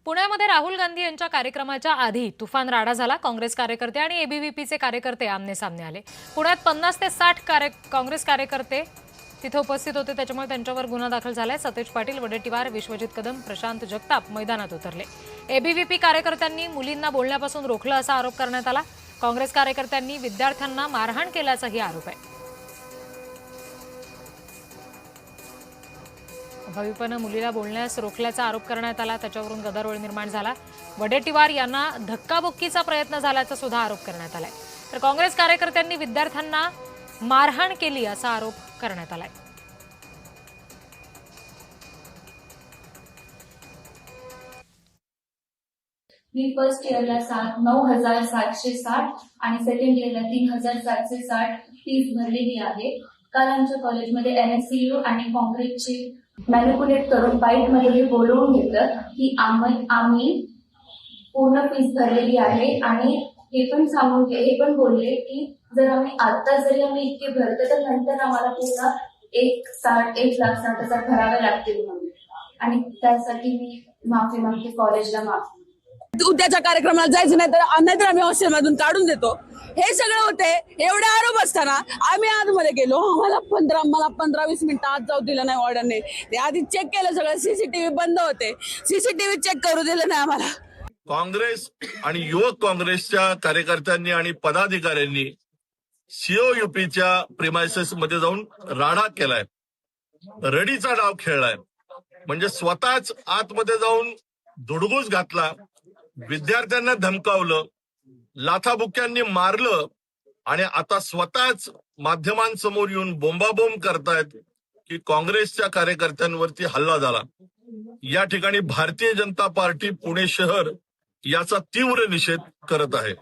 पुण्यामध्ये राहुल गांधी यांच्या कार्यक्रमाच्या आधी तुफान राडा झाला। काँग्रेस कार्यकर्ते आणि एबीव्हीपीचे कार्यकर्ते आमने सामने आले। पुण्यात 50 ते 60 काँग्रेस कार्यकर्ते तिथे उपस्थित होते, त्याच्यामुळे त्यांच्यावर गुन्हा दाखल झालाय। सतेज पाटील, वडेट्टीवार, विश्वजित कदम, प्रशांत जगताप मैदानात उतरले। एबीव्हीपी कार्यकर्त्यांनी मुलींना बोलण्यापासून रोखलं असा आरोप करण्यात आला। काँग्रेस कार्यकर्त्यांनी विद्यार्थ्यांना मारहाण केल्याचाही आरोप आहे। भाविपनं मुलीला बोलण्यास रोखल्याचा आरोप करण्यात आला, त्याच्यावरून गदारोळ निर्माण झाला। वडेट्टीवार यांना धक्काबुक्कीचा प्रयत्न झाल्याचा सुद्धा आरोप करण्यात आलाय। तर काँग्रेस कार्यकर्त्यांनी विद्यार्थ्यांना मारहाण केली असा आरोप करण्यात आलाय। मी फर्स्ट इयरला 9,760 आणि सेकंड इयरला 3,760 फीस भरलेली आहे। काल आमच्या कॉलेजमध्ये एनएससीयू आणि काँग्रेसचे मॅनिप्युलेट करून बाईटमध्ये हे बोलवून घेतलं की आम्ही पूर्ण फीस भरलेली आहे आणि हे पण बोलले की जर आम्ही इतके भरतो तर नंतर आम्हाला पूर्ण 1,60,000 भरावे लागतील म्हणून, आणि त्यासाठी मी माफी मागते, कॉलेजला माफी। उद्याच्या कार्यक्रमाला जायचं नाहीतर आम्ही हॉस्टेलमधून काढून देतो, हे सगळं होते। एवढे आरोप असताना आम्ही आतमध्ये गेलो, मला 15-20 मिनिटं आत जाऊ दिलं नाही ऑर्डरने। ते आधी चेक केलं सगळं, सीसीटीव्ही बंद होते, सीसीटीव्ही चेक करू दिलं नाही आम्हाला। काँग्रेस आणि युवक काँग्रेसच्या कार्यकर्त्यांनी आणि पदाधिकाऱ्यांनी सीओयूपीच्या प्रिमायसेस मध्ये जाऊन राडा केलाय, रडीचा डाव खेळलाय। म्हणजे स्वतःच आतमध्ये जाऊन धुडगूस घातला, विद्यार्थ्यांना धमकावलं, लाथाबुक्यांनी मारलं आणि आता स्वतःच माध्यमांसमोर येऊन बोंबाबोंब करतायत की काँग्रेसच्या कार्यकर्त्यांवरती हल्ला झाला। या ठिकाणी भारतीय जनता पार्टी पुणे शहर याचा तीव्र निषेध करत आहे।